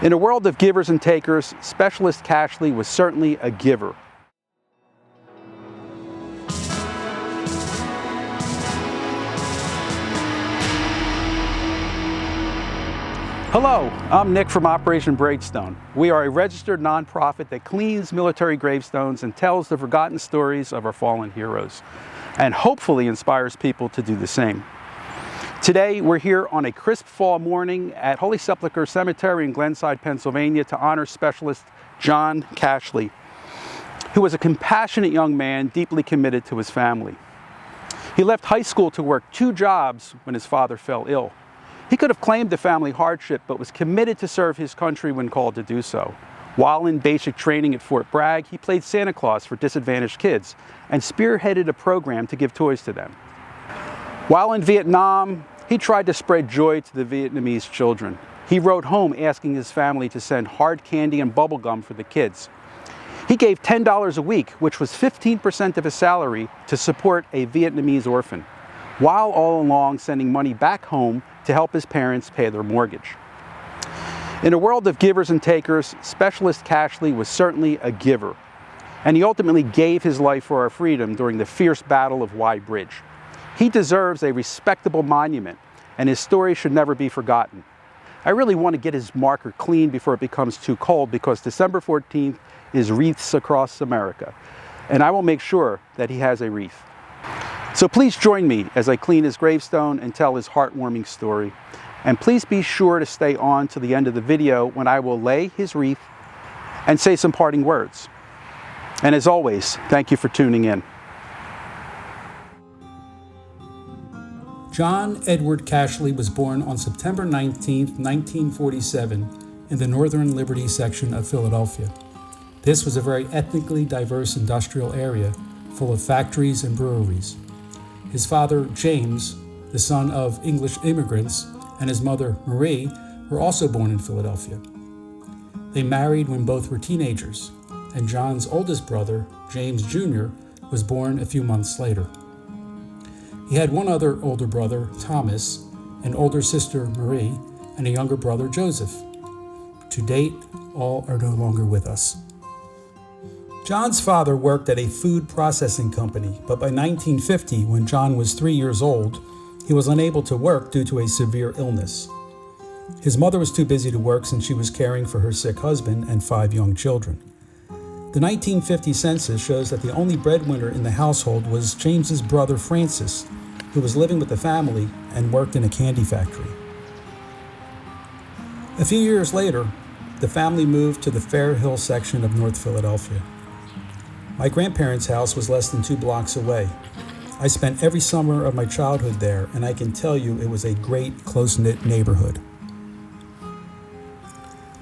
In a world of givers and takers, Specialist Cashley was certainly a giver. Hello, I'm Nick from Operation Gravestone. We are a registered nonprofit that cleans military gravestones and tells the forgotten stories of our fallen heroes, and hopefully inspires people to do the same. Today, we're here on a crisp fall morning at Holy Sepulchre Cemetery in Glenside, Pennsylvania to honor Specialist John Cashley, who was a compassionate young man deeply committed to his family. He left high school to work 2 jobs when his father fell ill. He could have claimed the family hardship, but was committed to serve his country when called to do so. While in basic training at Fort Bragg, he played Santa Claus for disadvantaged kids and spearheaded a program to give toys to them. While in Vietnam, he tried to spread joy to the Vietnamese children. He wrote home asking his family to send hard candy and bubble gum for the kids. He gave $10 a week, which was 15% of his salary, to support a Vietnamese orphan, while all along sending money back home to help his parents pay their mortgage. In a world of givers and takers, Specialist Cashley was certainly a giver, and he ultimately gave his life for our freedom during the fierce Battle of Y Bridge. He deserves a respectable monument, and his story should never be forgotten. I really want to get his marker clean before it becomes too cold, because December 14th is Wreaths Across America, and I will make sure that he has a wreath. So please join me as I clean his gravestone and tell his heartwarming story. And please be sure to stay on to the end of the video when I will lay his wreath and say some parting words. And as always, thank you for tuning in. John Edward Cashley was born on September 19, 1947, in the Northern Liberty section of Philadelphia. This was a very ethnically diverse industrial area full of factories and breweries. His father, James, the son of English immigrants, and his mother, Marie, were also born in Philadelphia. They married when both were teenagers, and John's oldest brother, James Jr., was born a few months later. He had one other older brother, Thomas, an older sister, Marie, and a younger brother, Joseph. To date, all are no longer with us. John's father worked at a food processing company, but by 1950, when John was 3 years old, he was unable to work due to a severe illness. His mother was too busy to work since she was caring for her sick husband and 5 young children. The 1950 census shows that the only breadwinner in the household was James's brother Francis, who was living with the family and worked in a candy factory. A few years later, the family moved to the Fair Hill section of North Philadelphia. My grandparents' house was less than 2 blocks away. I spent every summer of my childhood there, and I can tell you it was a great, close-knit neighborhood.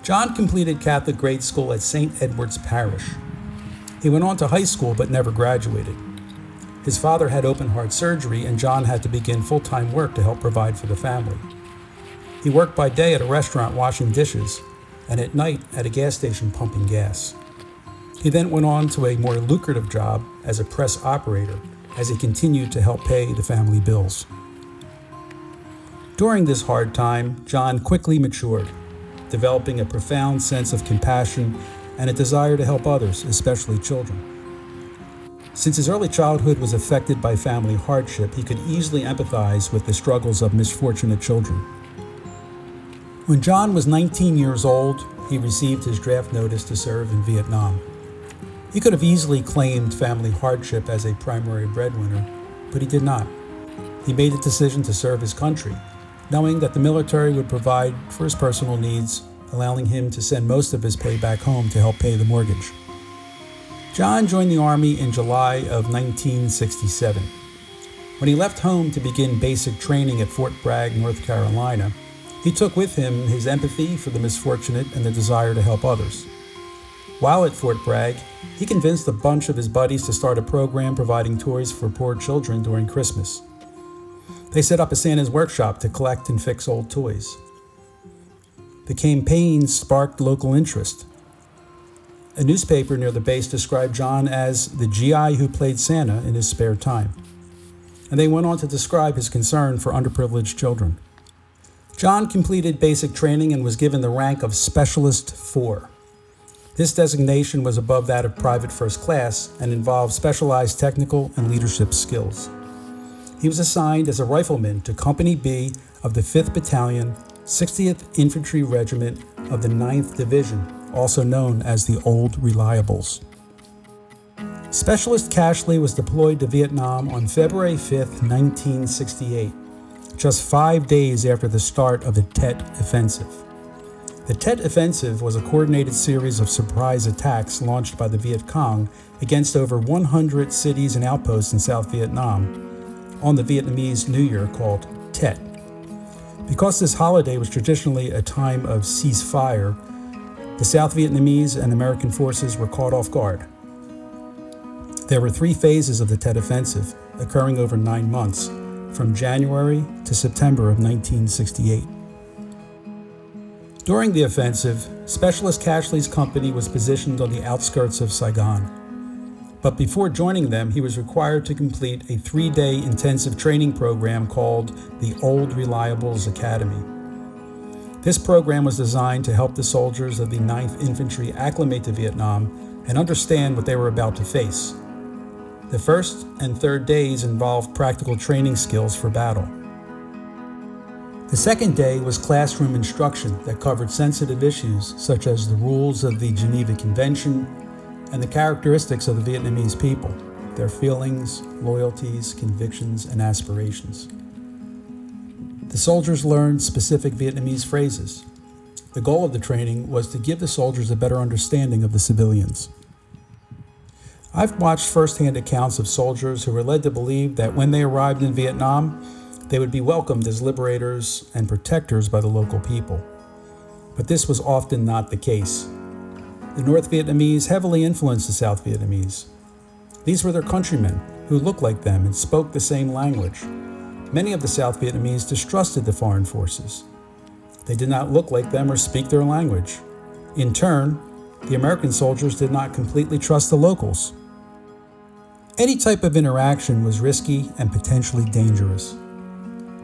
John completed Catholic grade school at St. Edward's Parish. He went on to high school but never graduated. His father had open heart surgery, and John had to begin full-time work to help provide for the family. He worked by day at a restaurant washing dishes, and at night at a gas station pumping gas. He then went on to a more lucrative job as a press operator as he continued to help pay the family bills. During this hard time, John quickly matured, developing a profound sense of compassion and a desire to help others, especially children. Since his early childhood was affected by family hardship, he could easily empathize with the struggles of misfortunate children. When John was 19 years old, he received his draft notice to serve in Vietnam. He could have easily claimed family hardship as a primary breadwinner, but he did not. He made the decision to serve his country, knowing that the military would provide for his personal needs, allowing him to send most of his pay back home to help pay the mortgage. John joined the Army in July of 1967. When he left home to begin basic training at Fort Bragg, North Carolina, he took with him his empathy for the misfortunate and the desire to help others. While at Fort Bragg, he convinced a bunch of his buddies to start a program providing toys for poor children during Christmas. They set up a Santa's workshop to collect and fix old toys. The campaign sparked local interest. A newspaper near the base described John as the GI who played Santa in his spare time. And they went on to describe his concern for underprivileged children. John completed basic training and was given the rank of Specialist 4. This designation was above that of Private First Class and involved specialized technical and leadership skills. He was assigned as a rifleman to Company B of the 5th Battalion, 60th Infantry Regiment of the 9th Division, also known as the Old Reliables. Specialist Cashley was deployed to Vietnam on February 5, 1968, just 5 days after the start of the Tet Offensive. The Tet Offensive was a coordinated series of surprise attacks launched by the Viet Cong against over 100 cities and outposts in South Vietnam on the Vietnamese New Year called Tet. Because this holiday was traditionally a time of ceasefire, the South Vietnamese and American forces were caught off guard. There were 3 phases of the Tet Offensive, occurring over 9 months, from January to September of 1968. During the offensive, Specialist Cashley's company was positioned on the outskirts of Saigon. But before joining them, he was required to complete a 3-day intensive training program called the Old Reliables Academy. This program was designed to help the soldiers of the 9th Infantry acclimate to Vietnam and understand what they were about to face. The first and third days involved practical training skills for battle. The second day was classroom instruction that covered sensitive issues such as the rules of the Geneva Convention and the characteristics of the Vietnamese people, their feelings, loyalties, convictions, and aspirations. The soldiers learned specific Vietnamese phrases. The goal of the training was to give the soldiers a better understanding of the civilians. I've watched firsthand accounts of soldiers who were led to believe that when they arrived in Vietnam, they would be welcomed as liberators and protectors by the local people. But this was often not the case. The North Vietnamese heavily influenced the South Vietnamese. These were their countrymen who looked like them and spoke the same language. Many of the South Vietnamese distrusted the foreign forces. They did not look like them or speak their language. In turn, the American soldiers did not completely trust the locals. Any type of interaction was risky and potentially dangerous.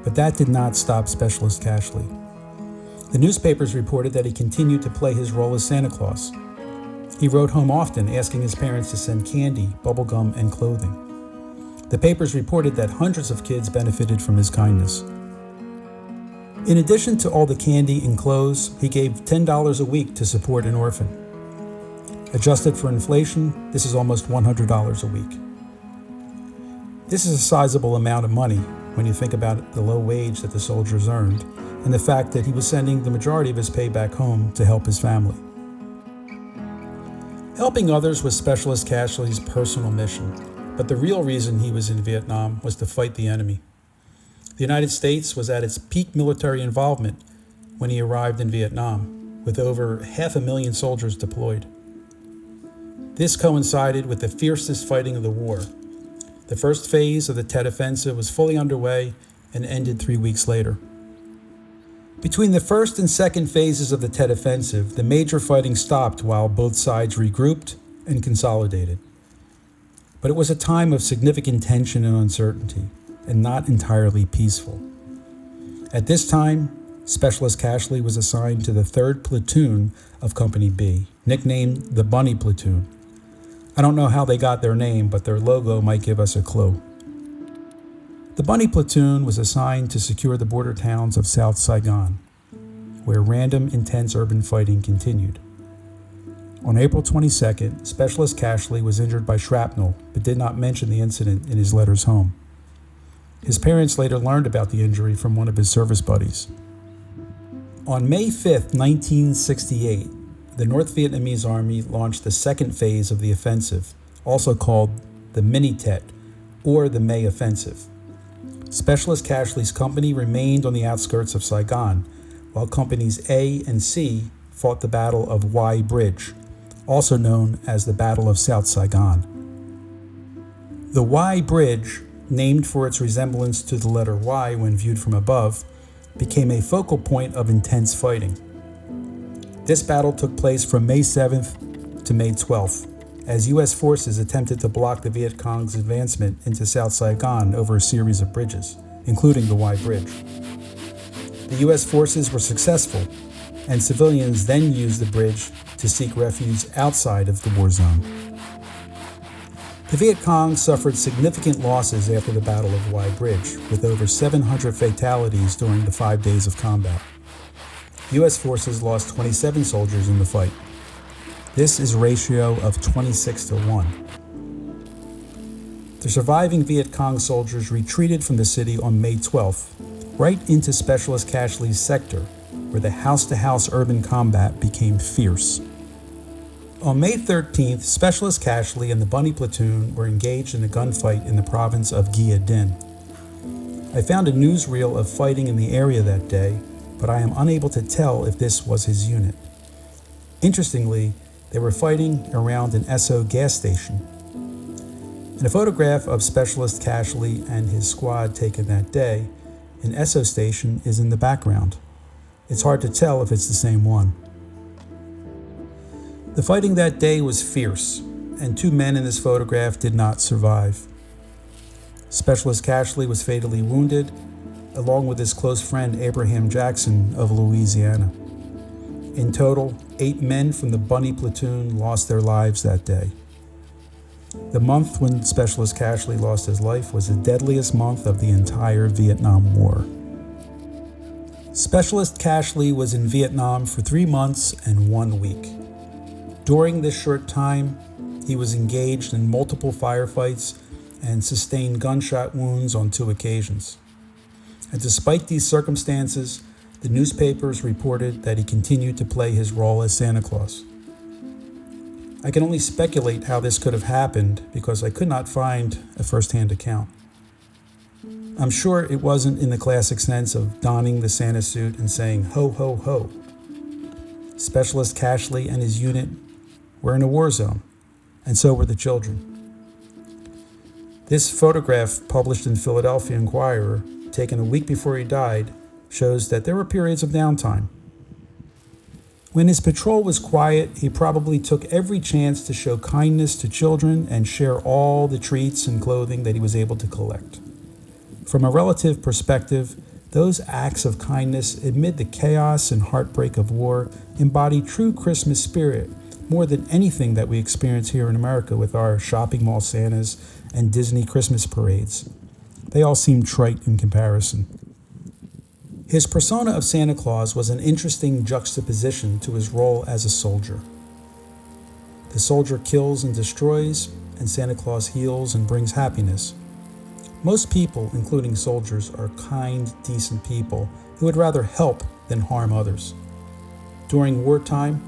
But that did not stop Specialist Cashley. The newspapers reported that he continued to play his role as Santa Claus. He wrote home often, asking his parents to send candy, bubblegum, and clothing. The papers reported that hundreds of kids benefited from his kindness. In addition to all the candy and clothes, he gave $10 a week to support an orphan. Adjusted for inflation, this is almost $100 a week. This is a sizable amount of money when you think about the low wage that the soldiers earned and the fact that he was sending the majority of his pay back home to help his family. Helping others was Specialist Cashley's personal mission, but the real reason he was in Vietnam was to fight the enemy. The United States was at its peak military involvement when he arrived in Vietnam, with over 500,000 soldiers deployed. This coincided with the fiercest fighting of the war. The first phase of the Tet Offensive was fully underway and ended 3 weeks later. Between the first and second phases of the Tet Offensive, the major fighting stopped while both sides regrouped and consolidated. But it was a time of significant tension and uncertainty, and not entirely peaceful. At this time, Specialist Cashley was assigned to the 3rd Platoon of Company B, nicknamed the Bunny Platoon. I don't know how they got their name, but their logo might give us a clue. The Bunny Platoon was assigned to secure the border towns of South Saigon, where random, intense urban fighting continued. On April 22nd, Specialist Cashley was injured by shrapnel, but did not mention the incident in his letters home. His parents later learned about the injury from one of his service buddies. On May 5, 1968, the North Vietnamese Army launched the second phase of the offensive, also called the Mini-Tet, or the May Offensive. Specialist Cashley's company remained on the outskirts of Saigon, while Companies A and C fought the Battle of Y Bridge, also known as the Battle of South Saigon. The Y Bridge, named for its resemblance to the letter Y when viewed from above, became a focal point of intense fighting. This battle took place from May 7th to May 12th, as U.S. forces attempted to block the Viet Cong's advancement into South Saigon over a series of bridges, including the Y Bridge. The U.S. forces were successful, and civilians then used the bridge to seek refuge outside of the war zone. The Viet Cong suffered significant losses after the Battle of Wye Bridge, with over 700 fatalities during the 5 days of combat. U.S. forces lost 27 soldiers in the fight. This is a ratio of 26 to 1. The surviving Viet Cong soldiers retreated from the city on May 12th, right into Specialist Cashley's sector, where the house-to-house urban combat became fierce. On May 13th, Specialist Cashley and the Bunny Platoon were engaged in a gunfight in the province of Gia Dinh. I found a newsreel of fighting in the area that day, but I am unable to tell if this was his unit. Interestingly, they were fighting around an Esso gas station. In a photograph of Specialist Cashley and his squad taken that day, an Esso station is in the background. It's hard to tell if it's the same one. The fighting that day was fierce, and 2 men in this photograph did not survive. Specialist Cashley was fatally wounded, along with his close friend Abraham Jackson of Louisiana. In total, 8 men from the Bunny Platoon lost their lives that day. The month when Specialist Cashley lost his life was the deadliest month of the entire Vietnam War. Specialist Cashley was in Vietnam for 3 months and 1 week. During this short time, he was engaged in multiple firefights and sustained gunshot wounds on 2 occasions. And despite these circumstances, the newspapers reported that he continued to play his role as Santa Claus. I can only speculate how this could have happened because I could not find a first-hand account. I'm sure it wasn't in the classic sense of donning the Santa suit and saying, "Ho, ho, ho." Specialist Cashley and his unit were in a war zone, and so were the children. This photograph, published in Philadelphia Inquirer, taken a week before he died, shows that there were periods of downtime. When his patrol was quiet, he probably took every chance to show kindness to children and share all the treats and clothing that he was able to collect. From a relative perspective, those acts of kindness amid the chaos and heartbreak of war embody true Christmas spirit, more than anything that we experience here in America with our shopping mall Santas and Disney Christmas parades. They all seem trite in comparison. His persona of Santa Claus was an interesting juxtaposition to his role as a soldier. The soldier kills and destroys, and Santa Claus heals and brings happiness. Most people, including soldiers, are kind, decent people who would rather help than harm others. During wartime,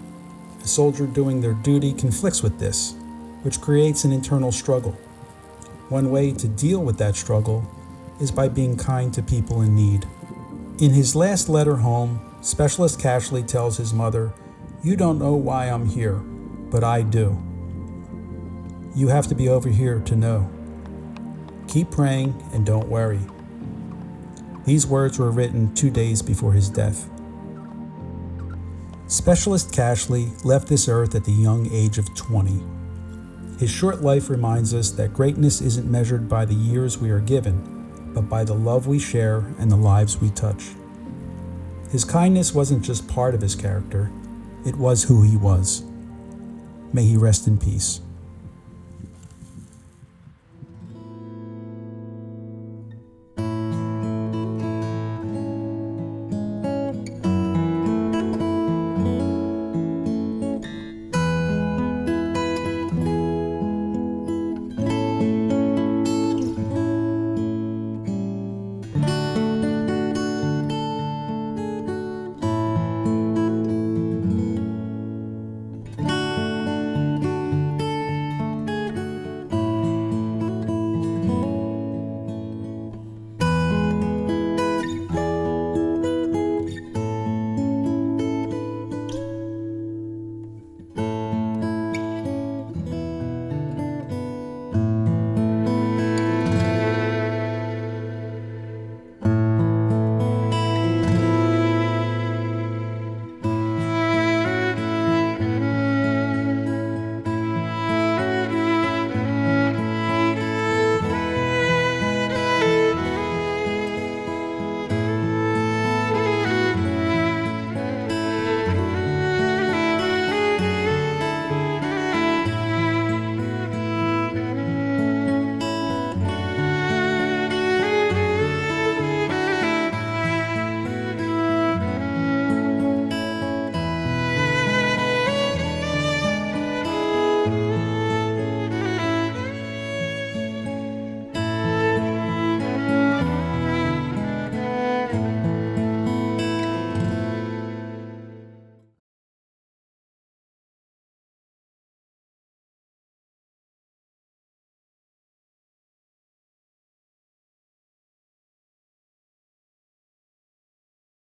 a soldier doing their duty conflicts with this, which creates an internal struggle. One way to deal with that struggle is by being kind to people in need. In his last letter home, Specialist Cashley tells his mother, "You don't know why I'm here, but I do. You have to be over here to know. Keep praying and don't worry." These words were written 2 days before his death. Specialist Cashley left this earth at the young age of 20. His short life reminds us that greatness isn't measured by the years we are given, but by the love we share and the lives we touch. His kindness wasn't just part of his character, it was who he was. May he rest in peace.